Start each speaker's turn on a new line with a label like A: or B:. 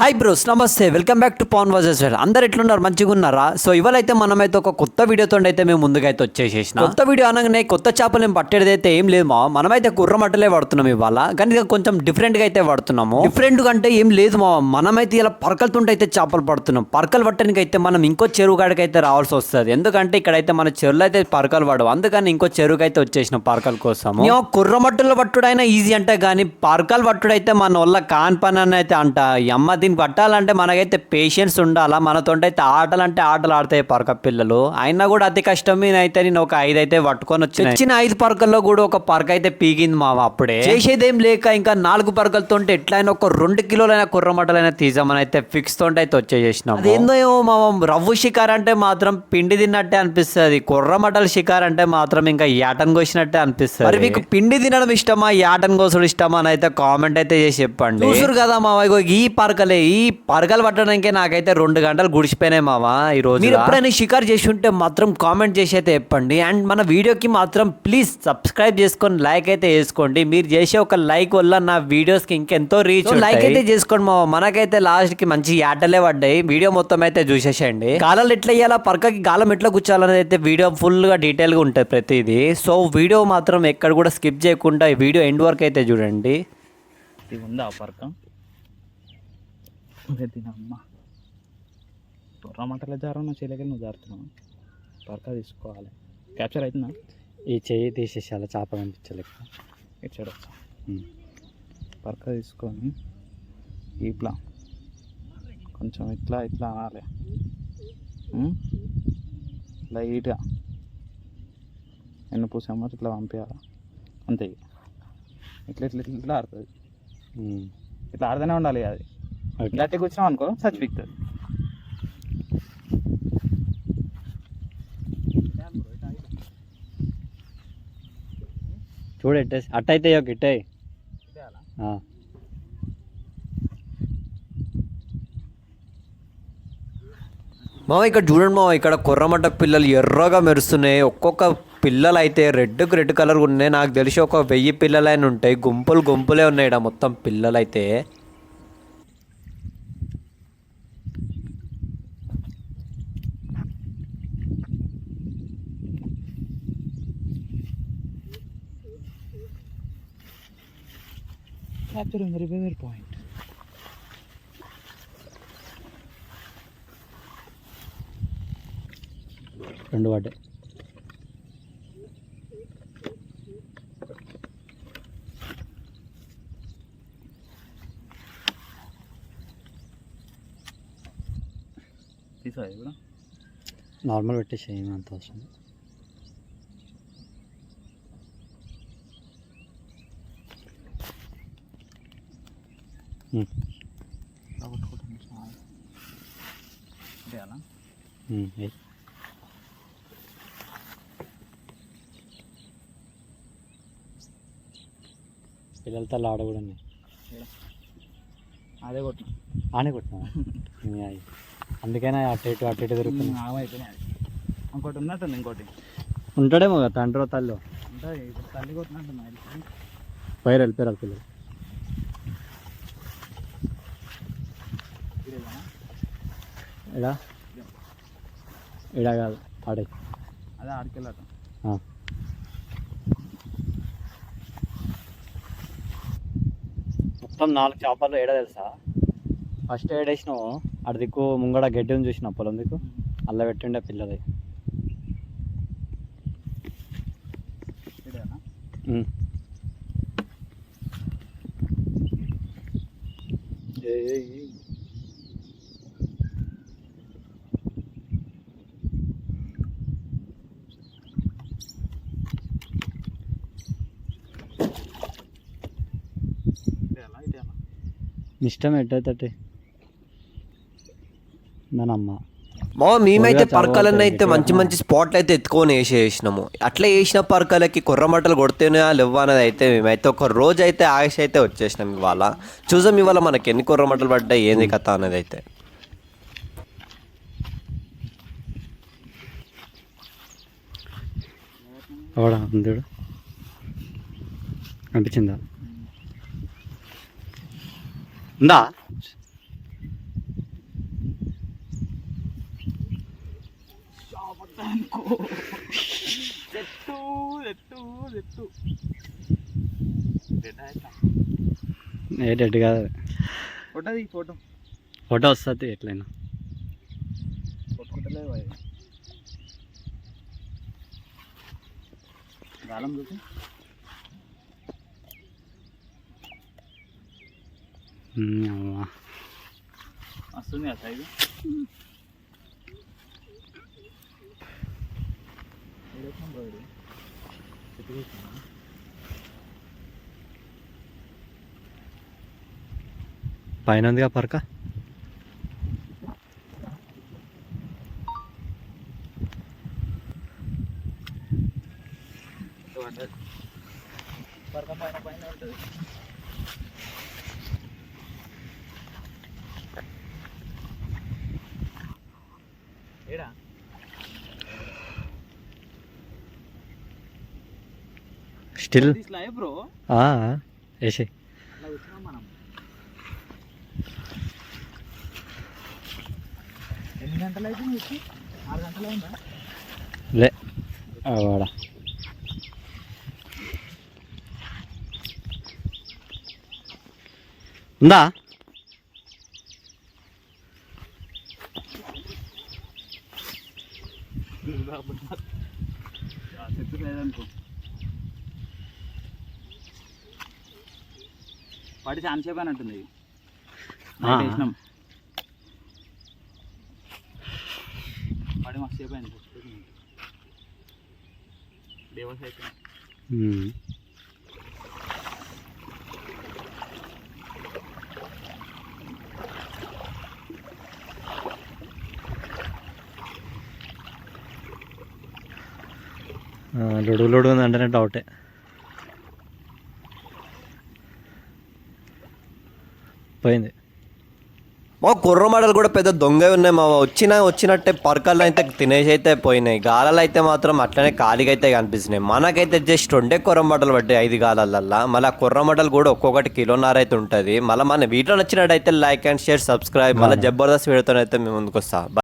A: Hi bros, నమస్తే. Welcome back to Pawan versus wild. అందరు ఎట్లున్నారు? మంచిగా ఉన్నారా? సో ఇవాళైతే మనమైతే ఒక కొత్త వీడియోతో అయితే మేము ముందుకైతే వచ్చేసేసిన. కొత్త వీడియో అనగానే కొత్త చేపలు ఏం పట్టేది అయితే ఏం లేదు మా. మనమైతే కుర్రమట్టలే పడుతున్నాం ఇవాళ, కానీ ఇక కొంచెం డిఫరెంట్గా అయితే పడుతున్నాము. డిఫరెంట్ అంటే ఏం లేదు మా, మనమైతే ఇలా పరకలతుంటే అయితే చేపలు పడుతున్నాం. పరకలు పట్టడానికి అయితే మనం ఇంకో చెరువు కాడికి అయితే రావాల్సి వస్తుంది. ఎందుకంటే ఇక్కడైతే మన చెరువులో అయితే పరకలు పడవు, అందుకని ఇంకో చెరువుకి అయితే వచ్చేసిన పరకల కోసం. కుర్రమట్టలు పట్టుడైనా ఈజీ అంటే, కానీ పరకలు పట్టుడైతే మన వల్ల కాని పని అని అయితే అంట. అమ్మ దీన్ని పట్టాలంటే మనకైతే పేషెన్స్ ఉండాలా. మనతో అయితే ఆటలు ఆడతాయి పరక పిల్లలు. అయినా కూడా అతి కష్టం మీద అయితే నేను ఒక 5 అయితే పట్టుకొని వచ్చిన 5 పరకల్లో కూడా ఒక పరక అయితే పీకింది మావ. అప్పుడే చేసేదేం లేక ఇంకా 4 పరకలతో ఎట్లయినా ఒక 2 కిలోలైన కుర్రమట్టలైనా తీసామని అయితే ఫిక్స్ తోటి అయితే వచ్చేసినాం. అదేందో ఏమో మా రవ్వు షికార్ అంటే మాత్రం పిండి తిన్నట్టే అనిపిస్తుంది, కుర్రమట్టల షికార్ అంటే మాత్రం ఇంకా యాటన్ కోసినట్టే అనిపిస్తుంది. మరి మీకు పిండి తినడం ఇష్టమా, యాటన్ కోసుడు ఇష్టమా అని అయితే కామెంట్ అయితే చేసి చెప్పండి. చూసురు కదా మావ, ఈ పరకలే ఈ పరకలు పట్టడానికి నాకైతే 2 గంటలు గుడిచిపోయినాయి మావా ఈ రోజు. మీరు ఎప్పుడైనా షికార్ చేసి ఉంటే మాత్రం కామెంట్ చేసి అయితే చెప్పండి. అండ్ మన వీడియోకి మాత్రం ప్లీజ్ సబ్స్క్రైబ్ చేసుకొని లైక్ అయితే చేసుకోండి. మీరు చేసే ఒక లైక్ వల్ల నా వీడియోస్ కి ఇంకెంతో రీచ్. లైక్ అయితే చేసుకోండి మావా. మనకైతే లాస్ట్ కి మంచి యాటలే పడ్డాయి. వీడియో మొత్తం అయితే చూసేసేయండి. గాలాలు ఎట్లా వేయాలా, పరకకి గాలం ఎట్లా కూర్చోాలనేది అయితే వీడియో ఫుల్ గా డీటెయిల్ గా ఉంటుంది ప్రతిదీ. సో వీడియో మాత్రం ఎక్కడ కూడా స్కిప్ చేయకుండా ఈ వీడియో ఎండ్ వరకు అయితే చూడండి.
B: ఉందా పరక తినమ్మా. టమాటాల జారం నా చెల్లెకి నువ్వు జారుతున్నావు. పరక తీసుకోవాలి. క్యాప్చర్ అవుతుందా?
A: ఈ చెయ్యి తీసేసాల చేప కనిపించలేక
B: ఇచ్చాడు. పరక తీసుకొని ఇట్లా కొంచెం ఇట్లా ఇట్లా అనాలి, లైట్గా ఎన్ని పూసామో ఇట్లా పంపించాలి అంతే. ఇట్లా ఇట్లా ఇట్లా ఇట్లా ఆడుతుంది. ఇట్లా ఆడుతూనే ఉండాలి. అది గట్టిగా కూర్చున్నాం అనుకో చచ్చిపోతుంది.
A: చూడు అట్టయితే ఇట్టే మావ. ఇక్కడ చూడండి మావ, ఇక్కడ కుర్రమట్ట పిల్లలు ఎర్రగా మెరుస్తున్నాయి. ఒక్కొక్క పిల్లలు అయితే రెడ్ కలర్ ఉన్నాయి. నాకు తెలిసి ఒక 1000 పిల్లలైనా ఉంటాయి. గుంపులే ఉన్నాయి ఇక్కడ మొత్తం పిల్లలు అయితే.
B: Capturing the river point.
A: రెండు వాటే
B: తీసాయి కూడా
A: నార్మల్ పెట్టేసి అంత అవసరం. పిల్లలతో ఆడ కూడా ఉన్నాయి.
B: అదే కొట్టినా
A: ఆనే కొట్టినా అందుకైనా అటు ఇటు తిరుగుతుంది.
B: ఇంకోటి ఉన్నట్టుంది. ఇంకోటి
A: ఉంటాడేమో కదా తండ్రి తల్లి
B: ఉంటుంది. ఇప్పుడు తల్లి కొట్టినట్టుంది.
A: వెళ్ళిపోయారు పిల్లలు. ఇడా కాదు ఆడే,
B: అదే ఆడికెళ్ళాట.
A: మొత్తం 4 చేపలు ఏడా తెలుసా? ఫస్ట్ ఏడేసినావు అటు దిక్కు ముంగడ గడ్డిని చూసిన పొలం దిక్కు అల్ల పెట్టిండే పిల్లది. ఇష్టం ఎట్టయితే దానమ్మ మా. మేమైతే పరకలన్నీ అయితే మంచి స్పాట్లు అయితే ఎత్తుకొని వేసేసినాము. అట్లా వేసిన పరకలకి కుర్రమట్టలు కొడితేనే లేవు అనేది అయితే మేమైతే ఒక రోజు అయితే ఆగేసి అయితే వచ్చేసినాం. ఇవాళ చూసాం ఇవాళ మనకి ఎన్ని కుర్రమట్టలు పడ్డాయి, ఏంది కథ అనేది అయితే. అనిపించిందా? ఉందా
C: డెడ్ కాదు,
B: ఫోటోది ఫోటో
C: ఫోటో వస్తుంది ఎట్లయినా.
B: కొట్టుకుంటలేదు అది. గాలం చూసి
C: అమ్మా
B: వస్తుంది ఆ సైజు.
C: పైన ఉందిగా పరక.
B: పరక పైన పైన ఉంటుంది. ఏడా
C: స్టిల్
B: తీసుకో బ్రో.
C: వేసే
B: అలా వచ్చినాం మనం. ఎన్ని గంటలు అయితే వచ్చి 6 గంటలు అయిందా?
C: లే వాడ ఉందా?
B: చెట్టు లేదనుకో పడి ఛాన్స్ చెప్పానంటుంది. వేసినాం పడి మస్తు చెప్పాను. దేవస్ అయితే
C: లొడుగు ఉందంటేనే డౌటే. పోయింది.
A: మా కుర్ర మడలు కూడా పెద్ద దొంగ ఉన్నాయి మా వచ్చినట్టే పరకల్లో అయితే తినేసి అయితే పోయినాయి. గాలాలు అయితే మాత్రం అట్లనే ఖాళీగా అయితే కనిపిస్తున్నాయి. మనకైతే జస్ట్ 2 కుర్ర మటలు పట్టాయి 5 గాలలల్లా. మళ్ళీ కుర్ర మటలు కూడా ఒక్కొక్కటి 1.5 కిలోన్నర అయితే ఉంటుంది. మళ్ళీ మన వీడియో నచ్చినట్టయితే లైక్ అండ్ షేర్ సబ్స్క్రైబ్. మళ్ళీ జబర్దస్త్ వీడియోతో అయితే మేము ముందుకు వస్తాం.